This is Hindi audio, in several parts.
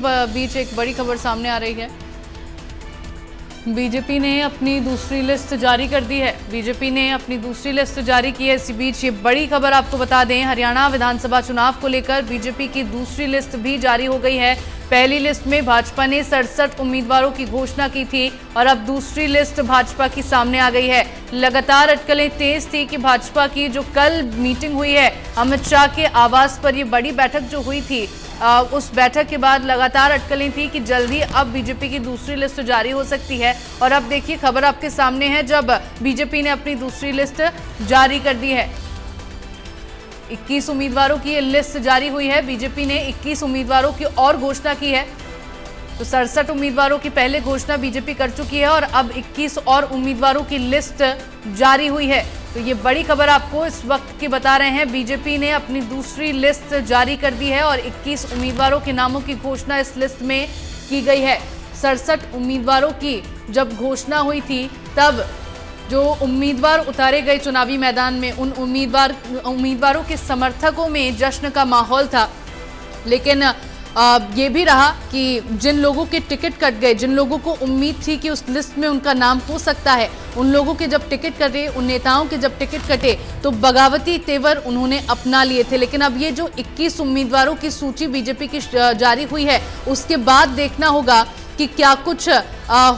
बीच एक बड़ी खबर सामने आ रही है। बीजेपी ने अपनी दूसरी लिस्ट जारी कर दी है। बीजेपी ने अपनी दूसरी लिस्ट जारी की है। इसी बीच ये बड़ी खबर आपको बता दें, हरियाणा विधानसभा चुनाव को लेकर बीजेपी की दूसरी लिस्ट भी जारी हो गई है। पहली लिस्ट में भाजपा ने 67 उम्मीदवारों की घोषणा की थी और अब दूसरी लिस्ट भाजपा की सामने आ गई है। लगातार अटकलें तेज थी कि भाजपा की जो कल मीटिंग हुई है अमित शाह के आवास पर, ये बड़ी बैठक जो हुई थी, उस बैठक के बाद लगातार अटकलें थी कि जल्दी अब बीजेपी की दूसरी लिस्ट जारी हो सकती है। और अब देखिए खबर आपके सामने है, जब बीजेपी ने अपनी दूसरी लिस्ट जारी कर दी है। 21 उम्मीदवारों की लिस्ट जारी हुई है। बीजेपी ने 21 उम्मीदवारों की और घोषणा की है। तो 67 उम्मीदवारों की पहले घोषणा बीजेपी कर चुकी है और अब 21 और उम्मीदवारों की लिस्ट जारी हुई है। तो ये बड़ी खबर आपको इस वक्त की बता रहे हैं। बीजेपी ने अपनी दूसरी लिस्ट जारी कर दी है और 21 उम्मीदवारों के नामों की घोषणा इस लिस्ट में की गई है। 67 उम्मीदवारों की जब घोषणा हुई थी तब जो उम्मीदवार उतारे गए चुनावी मैदान में, उन उम्मीदवारों के समर्थकों में जश्न का माहौल था। लेकिन ये भी रहा कि जिन लोगों के टिकट कट गए, जिन लोगों को उम्मीद थी कि उस लिस्ट में उनका नाम हो सकता है, उन लोगों के जब टिकट कटे, उन नेताओं के जब टिकट कटे तो बगावती तेवर उन्होंने अपना लिए थे। लेकिन अब ये जो 21 उम्मीदवारों की सूची बीजेपी की जारी हुई है, उसके बाद देखना होगा कि क्या कुछ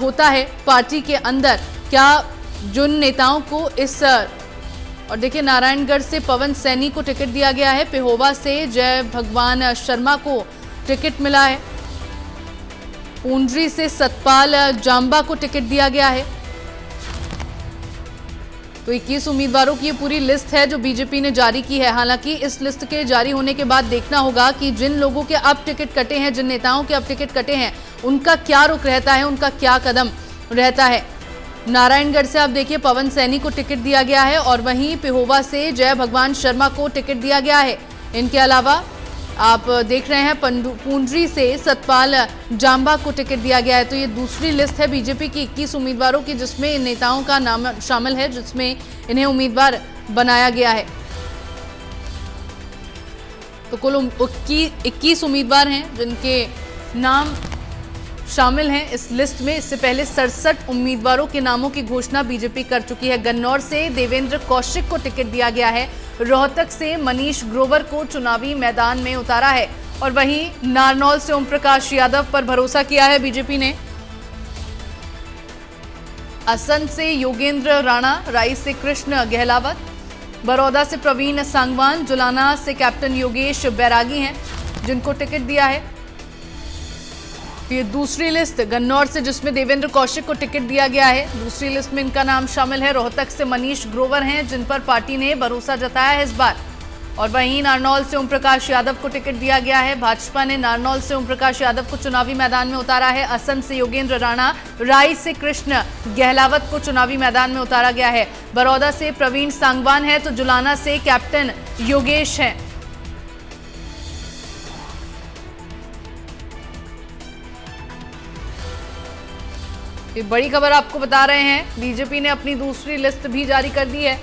होता है पार्टी के अंदर। क्या जिन नेताओं को और देखिए नारायणगढ़ से पवन सैनी को टिकट दिया गया है, पेहोवा से जय भगवान शर्मा को टिकट मिला है, पूंडरी से सतपाल जांबा को टिकट दिया गया है। तो 21 उम्मीदवारों की ये पूरी लिस्ट है जो बीजेपी ने जारी की है। हालांकि इस लिस्ट के जारी होने के बाद देखना होगा कि जिन लोगों के अब टिकट कटे हैं, जिन नेताओं के अब टिकट कटे हैं, उनका क्या रुख रहता है, उनका क्या कदम रहता है। नारायणगढ़ से आप देखिए पवन सैनी को टिकट दिया गया है और वहीं पेहोवा से जय भगवान शर्मा को टिकट दिया गया है। इनके अलावा आप देख रहे हैं पूंडरी से सतपाल जांबा को टिकट दिया गया है। तो ये दूसरी लिस्ट है बीजेपी की 21 उम्मीदवारों की, जिसमें नेताओं का नाम शामिल है, जिसमें इन्हें उम्मीदवार बनाया गया है। तो कुल 21 उम्मीदवार हैं जिनके नाम शामिल हैं इस लिस्ट में। इससे पहले 67 उम्मीदवारों के नामों की घोषणा बीजेपी कर चुकी है। गन्नौर से देवेंद्र कौशिक को टिकट दिया गया है। रोहतक से मनीष ग्रोवर को चुनावी मैदान में उतारा है और वहीं नारनौल से ओम प्रकाश यादव पर भरोसा किया है बीजेपी ने। असम से योगेंद्र राणा, राई से कृष्ण गहलावत, बड़ौदा से प्रवीण सांगवान, जुलाना से कैप्टन योगेश बैरागी हैं जिनको टिकट दिया है। ये दूसरी लिस्ट गन्नौर से, जिसमें देवेंद्र कौशिक को टिकट दिया गया है, दूसरी लिस्ट में इनका नाम शामिल है। रोहतक से मनीष ग्रोवर हैं जिन पर पार्टी ने भरोसा जताया है इस बार। और वहीं नारनौल से ओम प्रकाश यादव को टिकट दिया गया है। भाजपा ने नारनौल से ओम प्रकाश यादव को चुनावी मैदान में उतारा है। असम से योगेंद्र राणा, राई से कृष्ण गहलावत को चुनावी मैदान में उतारा गया है। बड़ौदा से प्रवीण सांगवान है तो जुलाना से कैप्टन योगेश हैं। ये बड़ी खबर आपको बता रहे हैं। बीजेपी ने अपनी दूसरी लिस्ट भी जारी कर दी है।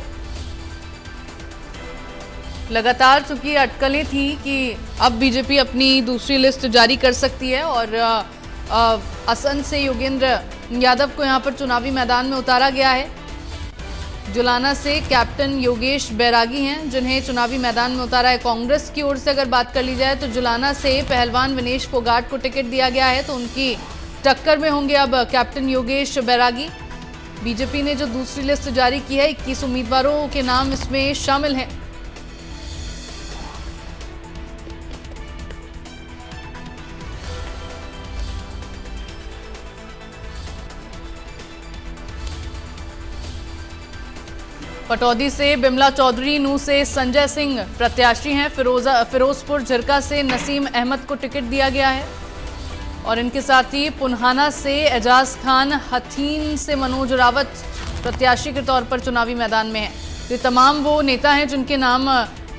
लगातार चूंकि अटकलें थी कि अब बीजेपी अपनी दूसरी लिस्ट जारी कर सकती है और असम से योगेंद्र यादव को यहां पर चुनावी मैदान में उतारा गया है। जुलाना से कैप्टन योगेश बैरागी हैं जिन्हें चुनावी मैदान में उतारा है। कांग्रेस की ओर से अगर बात कर ली जाए तो जुलाना से पहलवान विनेश फोगाट को टिकट दिया गया है, तो उनकी टक्कर में होंगे अब कैप्टन योगेश बैरागी। बीजेपी ने जो दूसरी लिस्ट जारी की है, 21 उम्मीदवारों के नाम इसमें शामिल हैं। पटौदी से बिमला चौधरी, नूह से संजय सिंह प्रत्याशी हैं। फिरोजपुर झरका से नसीम अहमद को टिकट दिया गया है और इनके साथ ही पुन्हाना से एजाज खान, हथीन से मनोज रावत प्रत्याशी के तौर पर चुनावी मैदान में हैं। ये तमाम वो नेता हैं जिनके नाम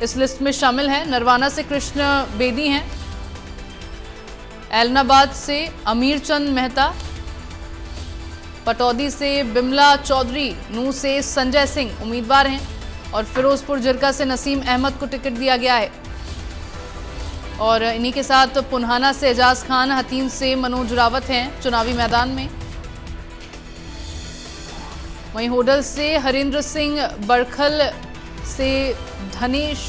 इस लिस्ट में शामिल हैं। नरवाना से कृष्ण बेदी हैं, ऐलनाबाद से अमीर चंद मेहता, पटौदी से बिमला चौधरी, नूह से संजय सिंह उम्मीदवार हैं और फिरोजपुर झरका से नसीम अहमद को टिकट दिया गया है। और इन्हीं के साथ पुन्हाना से एजाज खान, हथीन से मनोज रावत हैं चुनावी मैदान में। वहीं होडल से हरेंद्र सिंह, बड़खल से धनेश,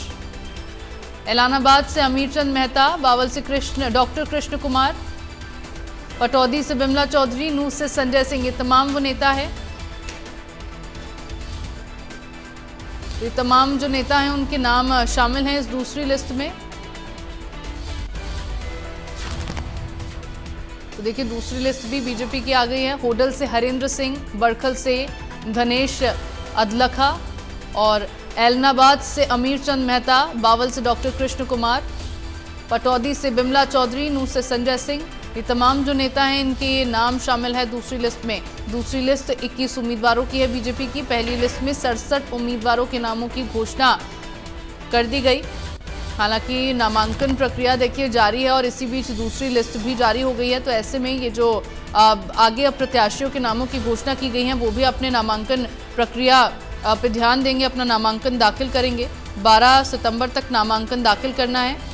एलानाबाद से अमीरचंद मेहता, बावल से डॉक्टर कृष्ण कुमार, पटौदी से बिमला चौधरी, नूह से संजय सिंह, ये तमाम वो नेता है। ये तमाम जो नेता हैं उनके नाम शामिल हैं इस दूसरी लिस्ट में। तो देखिए दूसरी लिस्ट भी बीजेपी की आ गई है। होडल से हरेंद्र सिंह, बड़खल से धनेश अदलखा और एलनाबाद से अमीरचंद मेहता, बावल से डॉक्टर कृष्ण कुमार, पटौदी से बिमला चौधरी, नूह से संजय सिंह, ये तमाम जो नेता हैं इनके नाम शामिल है दूसरी लिस्ट में। दूसरी लिस्ट 21 उम्मीदवारों की है बीजेपी की। पहली लिस्ट में 67 उम्मीदवारों के नामों की घोषणा कर दी गई। हालांकि नामांकन प्रक्रिया देखिए जारी है और इसी बीच दूसरी लिस्ट भी जारी हो गई है। तो ऐसे में ये जो आगे अब प्रत्याशियों के नामों की घोषणा की गई है वो भी अपने नामांकन प्रक्रिया पे ध्यान देंगे, अपना नामांकन दाखिल करेंगे। 12 सितंबर तक नामांकन दाखिल करना है।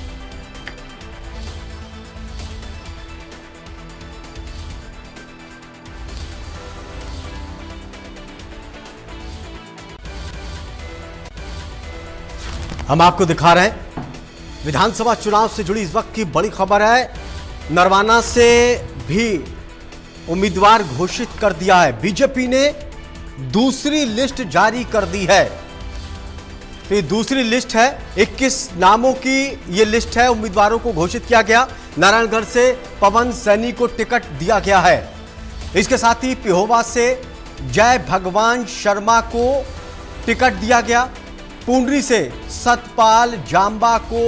हम आपको दिखा रहे हैं विधानसभा चुनाव से जुड़ी इस वक्त की बड़ी खबर है। नरवाना से भी उम्मीदवार घोषित कर दिया है। बीजेपी ने दूसरी लिस्ट जारी कर दी है। तो ये दूसरी लिस्ट है, 21 नामों की ये लिस्ट है। उम्मीदवारों को घोषित किया गया। नारायणगढ़ से पवन सैनी को टिकट दिया गया है। इसके साथ ही पिहोवा से जय भगवान शर्मा को टिकट दिया गया। पुंडरी से सतपाल जांबा को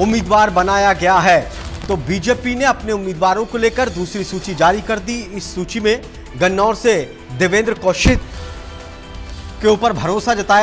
उम्मीदवार बनाया गया है। तो बीजेपी ने अपने उम्मीदवारों को लेकर दूसरी सूची जारी कर दी। इस सूची में गन्नौर से देवेंद्र कौशिक के ऊपर भरोसा जताया।